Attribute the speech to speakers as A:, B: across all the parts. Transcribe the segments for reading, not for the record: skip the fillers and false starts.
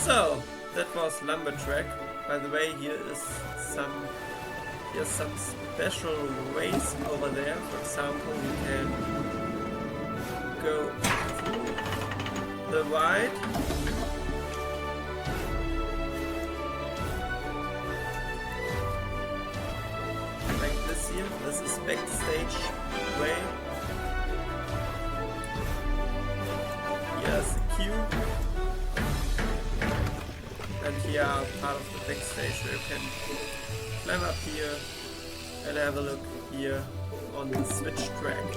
A: So that was lumber track. By the way, here's some special ways over there. For example, you can go through the ride. Like this here. This is backstage way. Here's the queue. And here are part of the backstage where you can climb up here and have a look here on the switch track.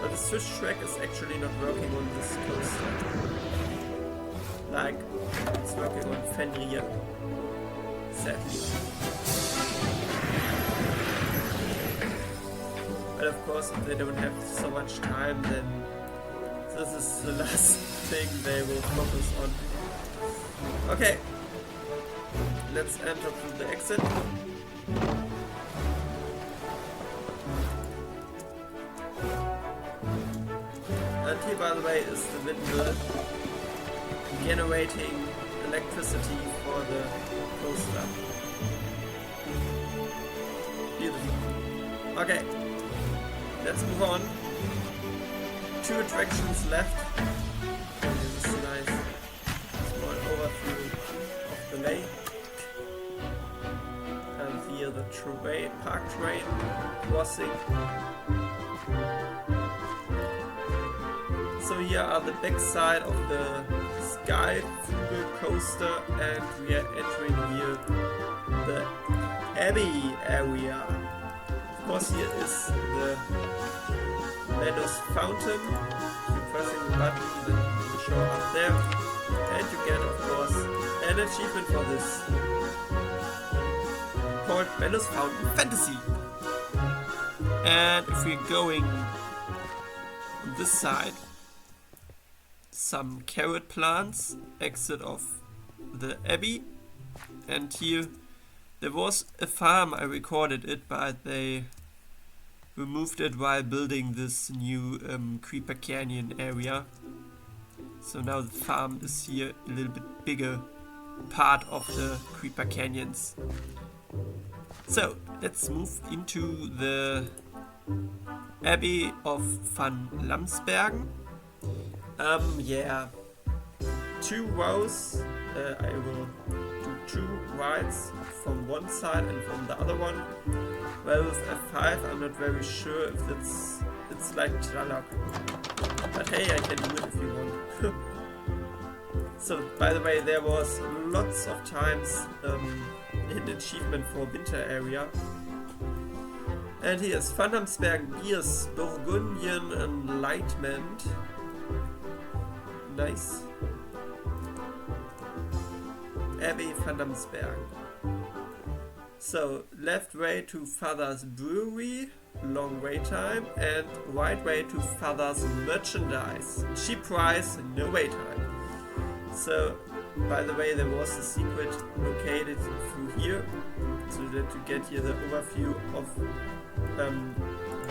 A: But the switch track is actually not working on this coaster. Like it's working on Fenrir. Sadly. But of course if they don't have so much time, then this is the last thing they will focus on. Okay. Let's enter through the exit. And here, by the way, is the windmill generating electricity for the coaster. Beautiful. Okay, let's move on. 2 attractions left. This is a nice small overview of the lake. Here the park train crossing. So here are the backside of the Skyfoogle coaster, and we are entering here the Abbey area. Of course, here is the Madhouse fountain. You're pressing the button, then it will show up there, and you get, of course, an achievement for this. Called Madhouse Fountain Fantasy. And if we're going on this side, some carrot plants, exit of the Abbey, and here there was a farm. I recorded it, but they removed it while building this new Creeper Canyon area. So now the farm is here, a little bit bigger part of the Creeper Canyons. So let's move into the Abbey of Van Lamsbergen. Yeah, 2 rows. I will do 2 rides from one side and from the other one. Well, with F5, I'm not very sure if it's like Tralak. But hey, I can do it if you want. So, by the way, there was lots of times an achievement for winter area. And here's Van Lamsbergen Beers, Burgundian Enlightenment. Nice. Abbey Van Lamsbergen. So, left way to Father's Brewery, long wait time, and right way to Father's Merchandise. Cheap price, no wait time. So, by the way, there was a secret located through here, so that you get here the overview of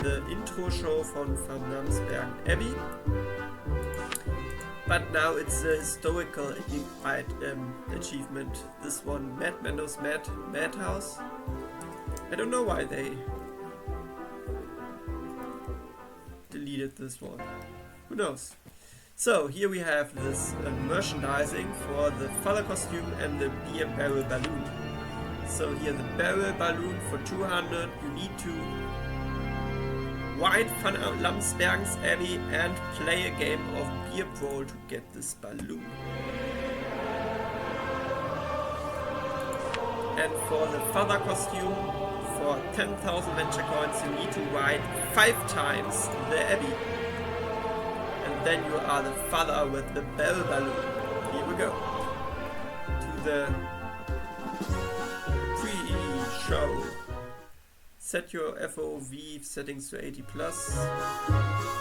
A: the intro show from Van Lamsbergen Abbey. But now it's a historical achievement. This one, Madhouse. I don't know why they deleted this one. Who knows? So here we have this merchandising for the father costume and the beer barrel balloon. So here the barrel balloon for 200. You need to ride Van Lamsbergen's Abbey and play a game of beer brawl to get this balloon. And for the father costume, for 10,000 venture coins, you need to ride 5 times the Abbey. And then you are the father with the bell balloon. Here we go. To the pre-show. Set your FOV settings to 80+.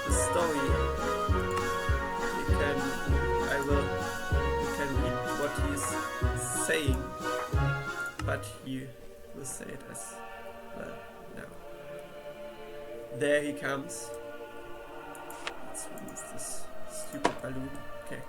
A: The story. You can read what he's saying. But he will say it as well now. There he comes. Let's remove this stupid balloon. Okay.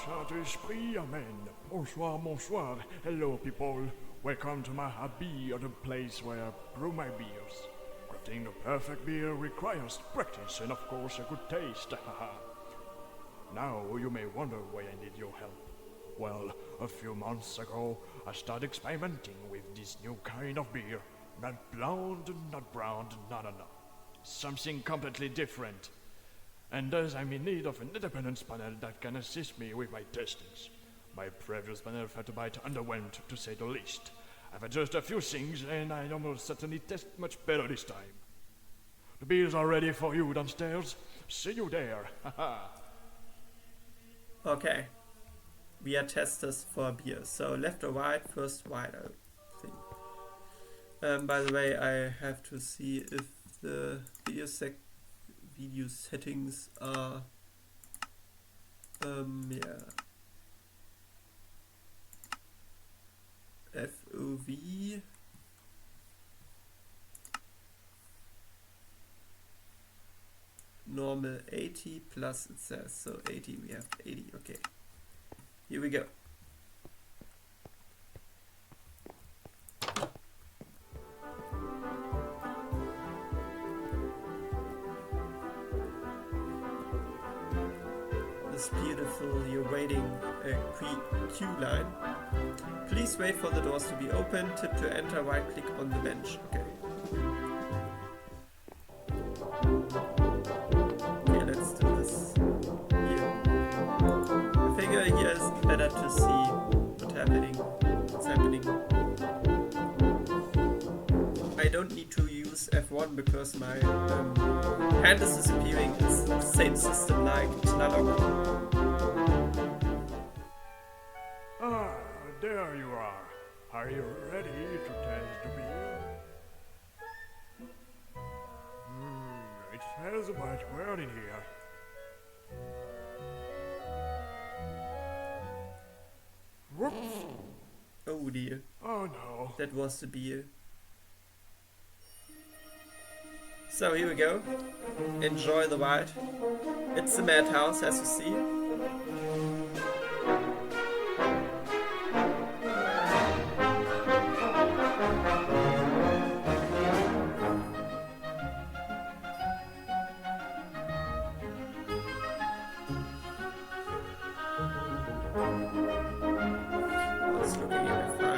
B: Saint-Esprit, Amen. Bonsoir, bonsoir. Hello, people. Welcome to my Abbey, or the place where I brew my beers. Crafting the perfect beer requires practice and, of course, a good taste. Now, you may wonder why I need your help. Well, a few months ago, I started experimenting with this new kind of beer. Not blonde, not brown, no. Something completely different. And thus I'm in need of an independent panel that can assist me with my testings. My previous panel felt a bit underwhelmed, to say the least. I've adjusted a few things, and I almost certainly test much better this time. The beers are ready for you downstairs. See you there.
A: Okay. We are testers for beer. So left or right, first right, I think. By the way, I have to see if the video settings are FOV normal 80 plus it says, so 80, we have 80. Okay, here we go. This beautiful, you're waiting a queue line. Please wait for the doors to be open. Tip to enter, right click on the bench. Okay. Okay, let's do this here. I figure here is better to see what's happening. I don't need to use F1 because my hand is disappearing. It's the same system like Tlaloc.
B: Ah, there you are. Are you ready to test the beer? It smells a bit weird in here. Whoops!
A: Oh dear.
B: Oh no.
A: That was the beer. So here we go. Enjoy the ride. It's the Madhouse, as you see. It's looking at F5.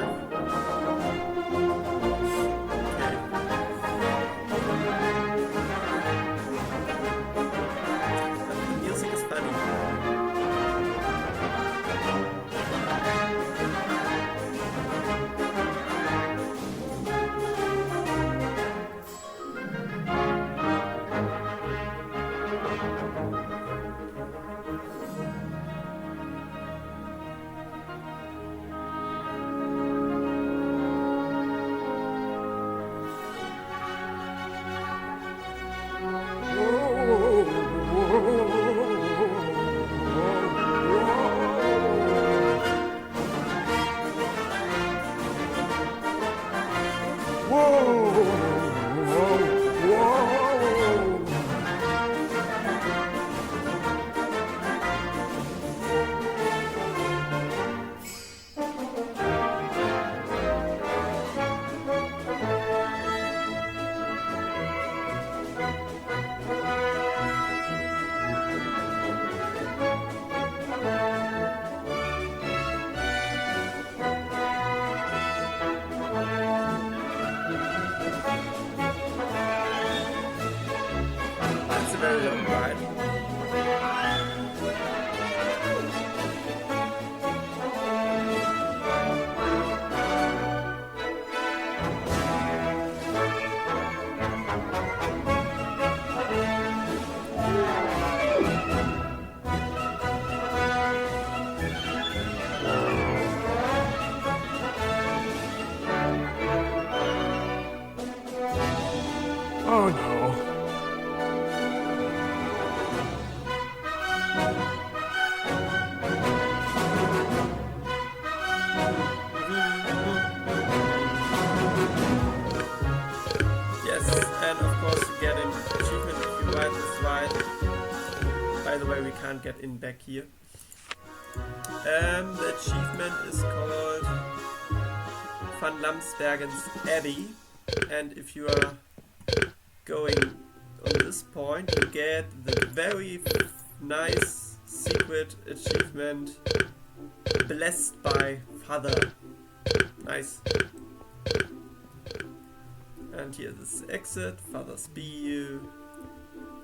A: very long ride.
B: Oh no.
A: Yes, and of course you get an achievement if you ride this ride. By the way, we can't get in back here. The achievement is called Van Lamsbergen's Abbey, and if you are going on this point, you get the very nice secret achievement, Blessed by Father. Nice. And here this exit, Father's beer.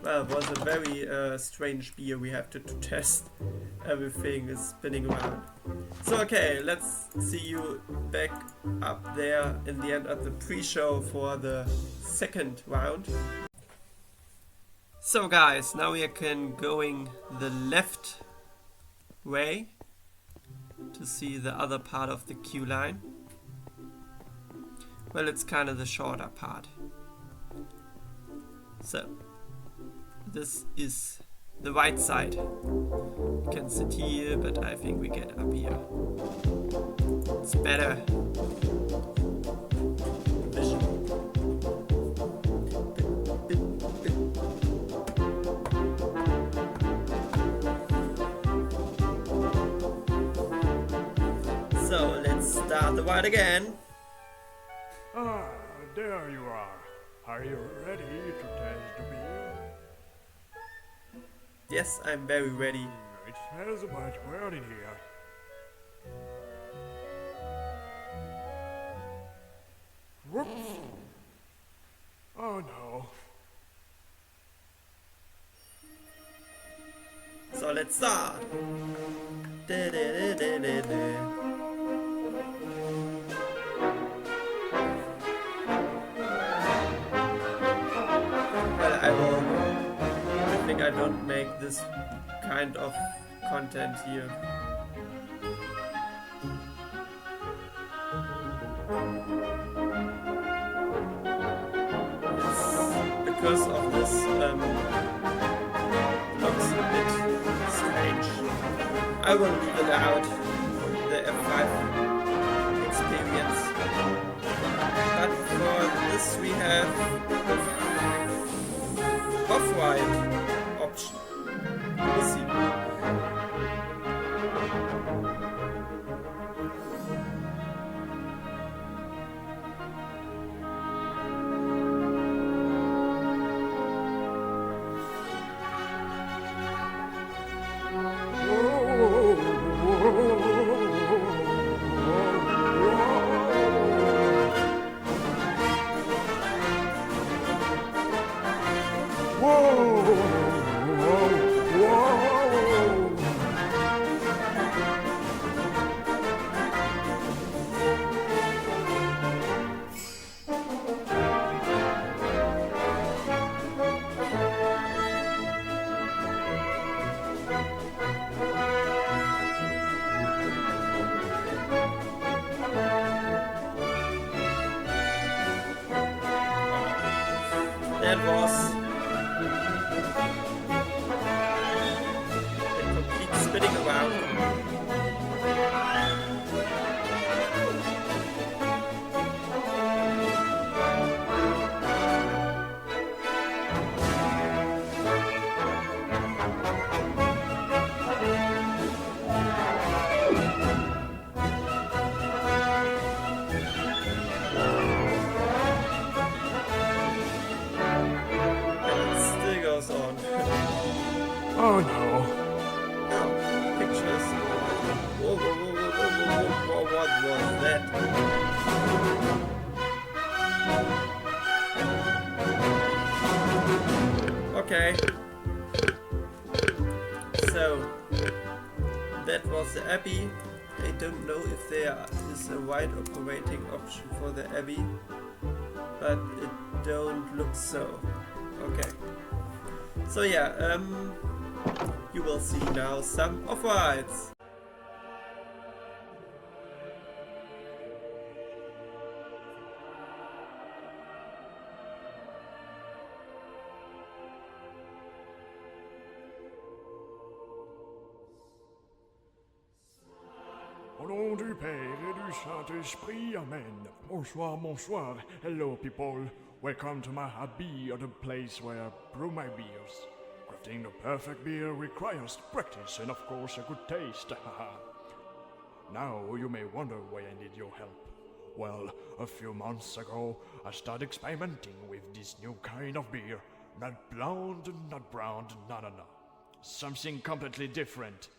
A: Well, it was a very strange beer we have to test. Everything is spinning around. So okay, let's see you back up there in the end of the pre-show for the second round. So guys, now we can going the left way to see the other part of the queue line. Well, it's kind of the shorter part. So, this is the right side. You can sit here, but I think we get up here. It's better. Vision. So, let's start the ride again.
B: Ah, there you are. Are you ready to test the beer?
A: Yes, I'm very ready.
B: It smells a bit weird in here. Whoops. Oh no.
A: So let's start. I think I don't make this kind of content here. It's because of this looks a bit strange. I will leave it out, the F5 experience. But for this we have off-white option. We'll see. That was a complete spinning around.
B: Oh no.
A: Oh, pictures. Whoa, whoa, whoa, whoa, whoa, whoa, whoa, what was that? Okay. So, that was the Abbey. I don't know if there is a wide operating option for the Abbey, but it don't look so. Okay. So yeah, you will see now some off-whites.
B: Au nom du Père et du Saint-Esprit, Amen. Bonsoir, bonsoir. Hello, people. Welcome to my Abbey, or the place where I brew my beers. Crafting the perfect beer requires practice and of course a good taste. Now you may wonder why I need your help. Well, a few months ago, I started experimenting with this new kind of beer. Not blonde, not brown, no. Something completely different.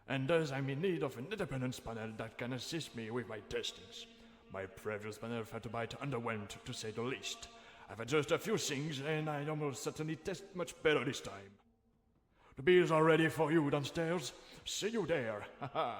B: And thus I'm in need of an independent panel that can assist me with my testings. My previous panel had to bite underwhelmed, to say the least. I've adjusted a few things, and I almost certainly test much better this time. The beers are ready for you downstairs. See you there. Haha.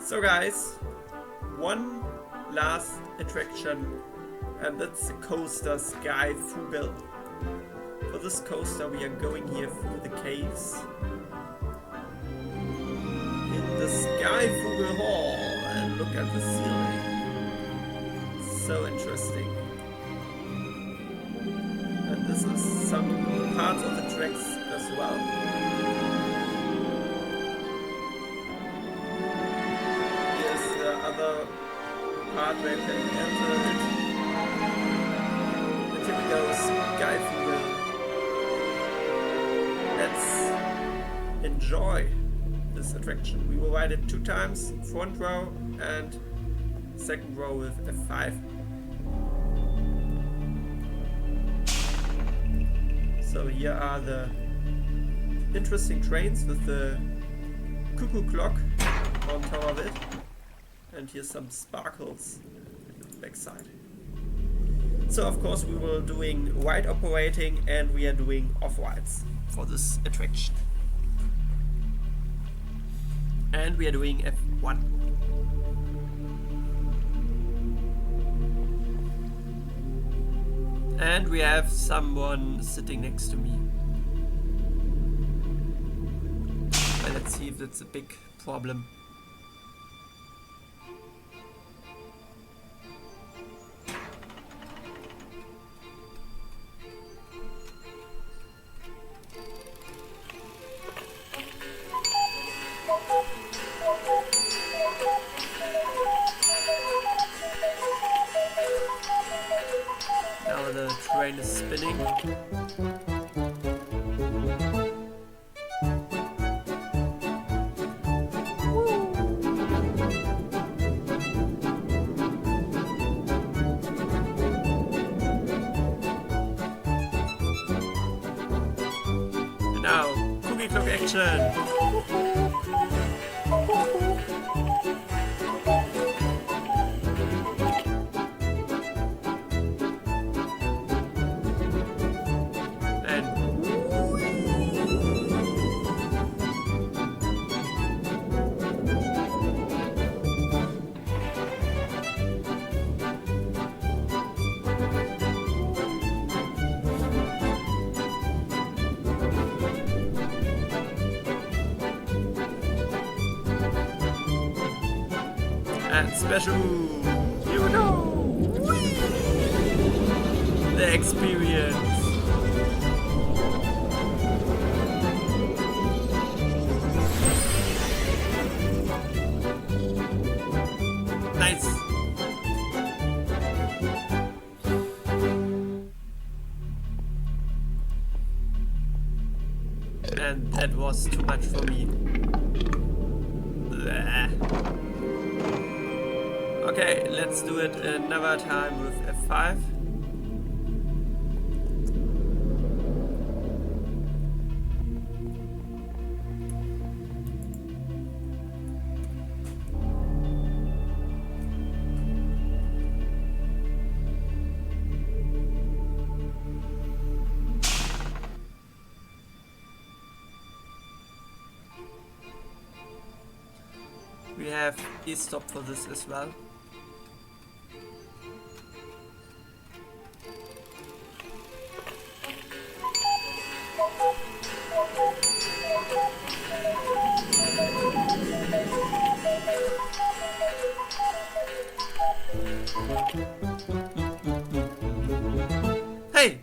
A: So guys, one last attraction, and that's the coaster Skyfoogle. For this coaster we are going here through the caves in the Skyfoogle Hall, and look at the ceiling. So interesting. And this is some parts of the tracks as well. Other part where you can enter it. And here we go, Skyfoogle. Let's enjoy this attraction. We will ride it 2 times, front row and second row with F5. So here are the interesting trains with the cuckoo clock on top of it. And here's some sparkles in the backside. So of course we will doing ride operating, and we are doing off rides for this attraction. And we are doing F1. And we have someone sitting next to me. Well, let's see if that's a big problem. Now the train is spinning. Now, cookie clock action! And special, here we go! Whee! The experience! Nice! And that was too much for me. Blah. Okay, let's do it another time with F5. We have e-stop for this as well. Hey!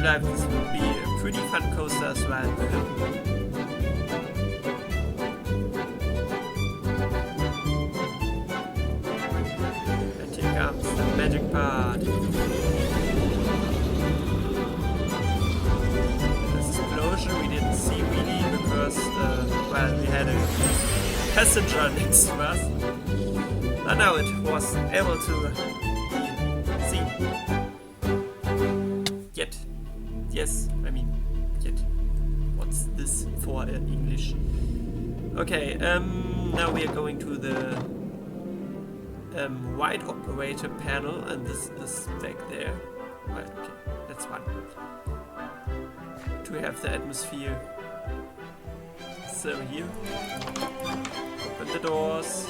A: Life, this would be a pretty fun coaster as well. And here comes the magic part. This explosion we didn't see really because, well, we had a passenger next to us. But now it was able to be seen. Yet. Yes, I mean, yet. What's this for in English? Okay, now we are going to the wide operator panel, and this is back there. Right, okay, that's one. To have the atmosphere. So here, open the doors.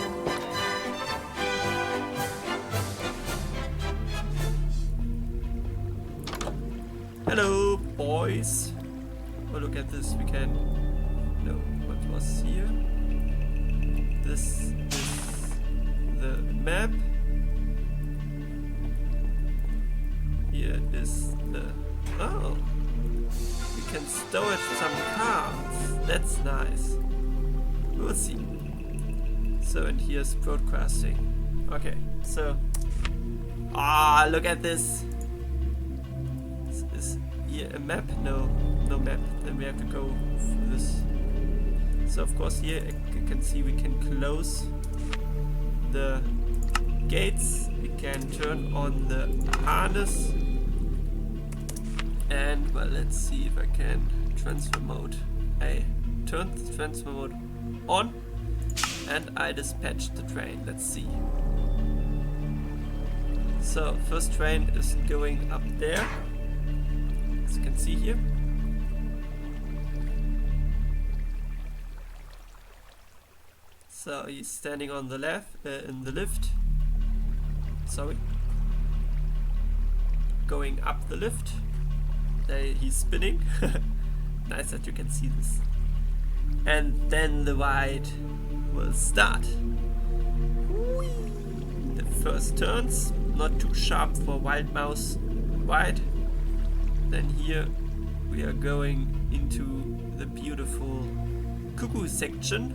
A: Hello, boys. Oh, look at this. We can. No, what was here? This is the map. Here is the. Oh, we can store some cards. That's nice. We'll see. So, and here's broadcasting. Okay, so. Ah, look at this. Is here a map? No map. Then we have to go through this. So of course here you can see we can close the gates. We can turn on the harness. And, well, let's see if I can transfer mode. I turned the transfer mode on and I dispatched the train. Let's see. So, first train is going up there, as you can see here. So he's standing on the left, in the lift. Sorry. Going up the lift. There he's spinning. Nice that you can see this. And then the ride will start. Whee! The first turns, not too sharp for wild mouse ride. Then here we are going into the beautiful cuckoo section.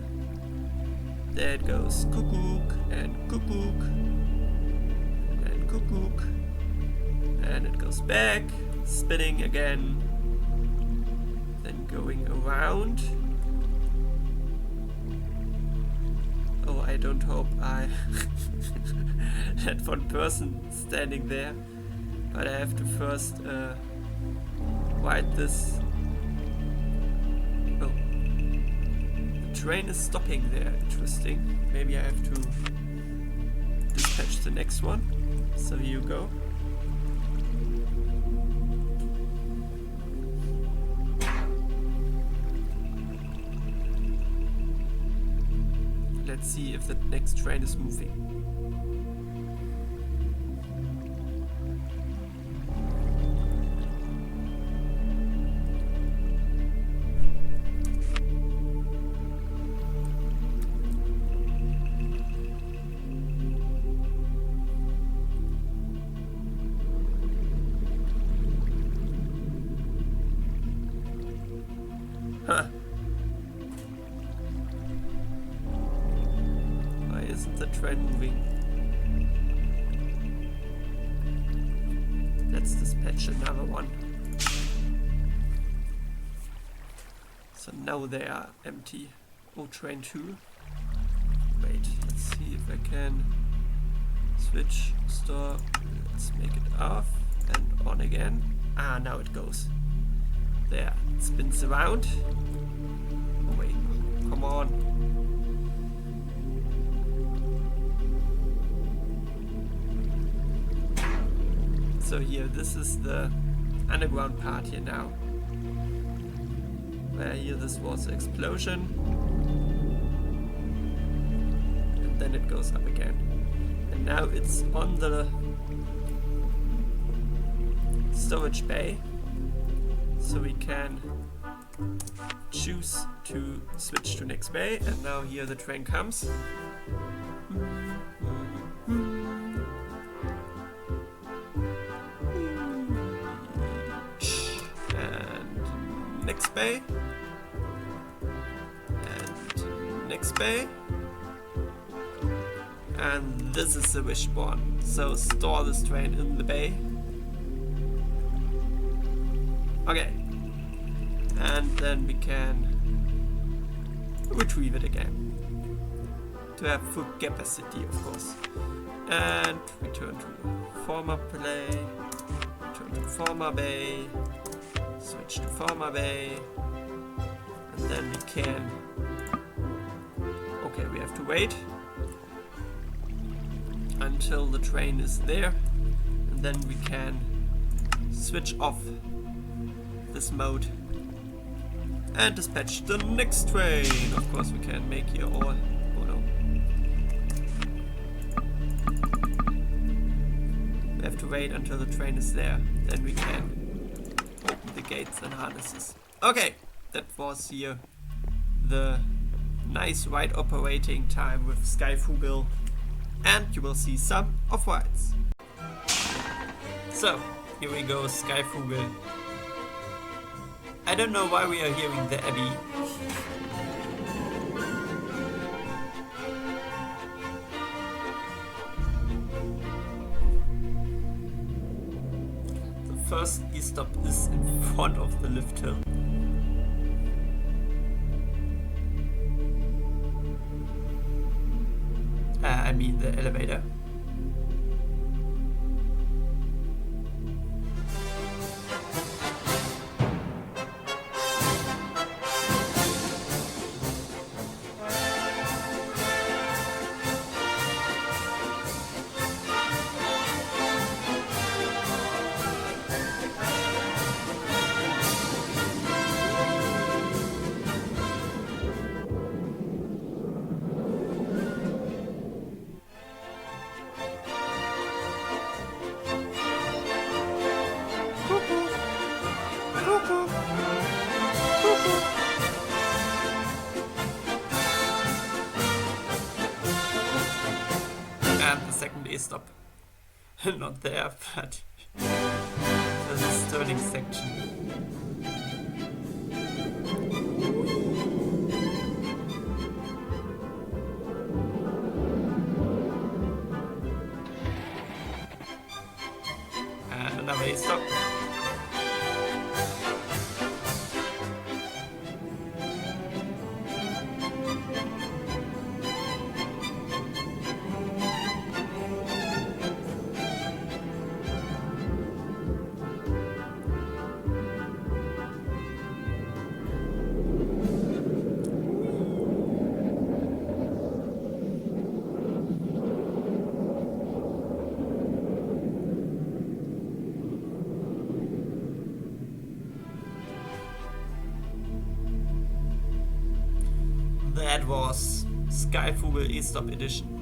A: There it goes, cuckoo and cuckoo and cuckoo, and it goes back, spinning again, then going around. Oh, I don't hope I had one person standing there, but I have to first ride this. Oh, the train is stopping there. Interesting. Maybe I have to dispatch the next one. So here you go. Let's see if the next train is moving. Huh. Why isn't the train moving? Let's dispatch another one. So now they are empty. Oh, train 2. Wait, let's see if I can switch store. Let's make it off and on again. Ah, now it goes. There, it spins around. Oh wait, come on. So here, this is the underground part here now. Where here this was an explosion. And then it goes up again. And now it's on the storage bay. So we can choose to switch to next bay, and now here the train comes. And next bay. And next bay. And this is the wishbone. So store this train in the bay. Okay, and then we can retrieve it again to have full capacity, of course, and return to former play, return to former bay, switch to former bay, and then we can, okay, we have to wait until the train is there, and then we can switch off this mode and dispatch the next train. Of course we can make here all, oh no. We have to wait until the train is there, then we can open the gates and harnesses. Okay, that was here the nice ride operating time with Skyfoogle, and you will see some of rides. So, here we go, Skyfoogle. I don't know why we are hearing the Abbey. The first e-stop is in front of the lift hill. I mean the elevator. stop. Not there, but there's a turning section. And another A stop. That was Skyfoogle E-Stop Edition.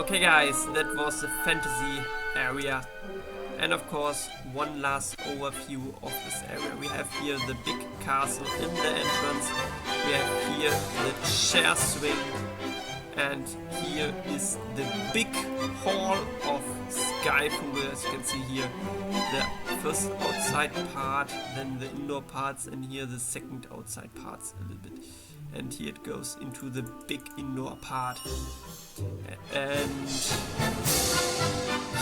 A: Okay guys, that was the fantasy area. And of course, one last overview of this area. We have here the big castle in the entrance. We have here the chair swing. And here is the big hall of Skyfoogle, as you can see here. The first outside part, then the indoor parts, and here the second outside parts a little bit. And here it goes into the big indoor part. And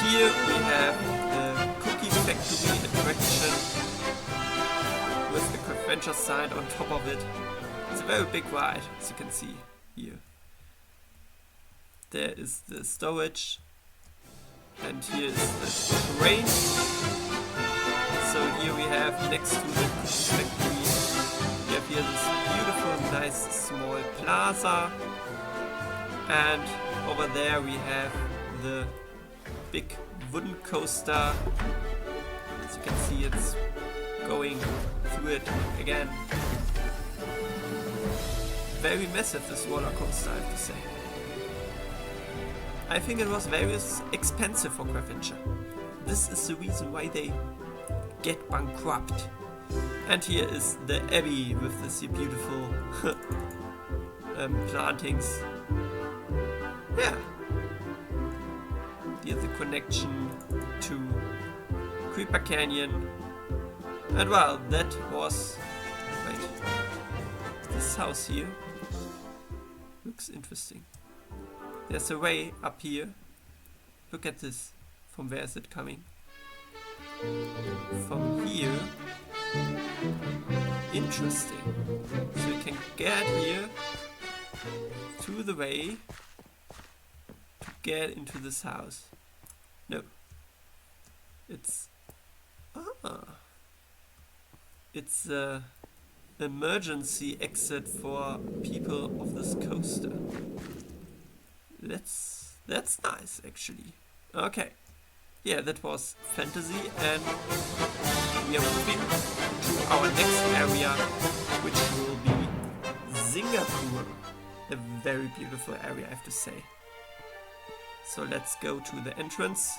A: here we have the cookie factory attraction with the Craftventure sign on top of it. It's a very big ride, as you can see here. There is the storage, and here is the train. So here we have next to the cookie factory, we have here this beautiful, nice, small plaza. And over there we have the big wooden coaster. As you can see, it's going through it again. Very massive, this roller coaster, I have to say. I think it was very expensive for Craftventure. This is the reason why they get bankrupt. And here is the Abbey with this beautiful plantings. Yeah. Here's the connection to Creeper Canyon. And well, that was... Wait. This house here looks interesting. There's a way up here. Look at this. From where is it coming? From here. Interesting. So you can get here through the way to get into this house. No. It's... It's a emergency exit for people of this coaster. That's nice, actually. Okay. Yeah, that was fantasy, and we are moving to our next area, which will be Singapore. A very beautiful area, I have to say. So let's go to the entrance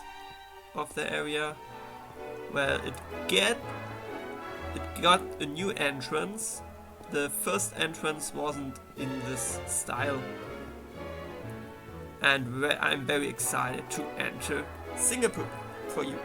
A: of the area. Well, it got a new entrance. The first entrance wasn't in this style. And I'm very excited to enter Singapore for you.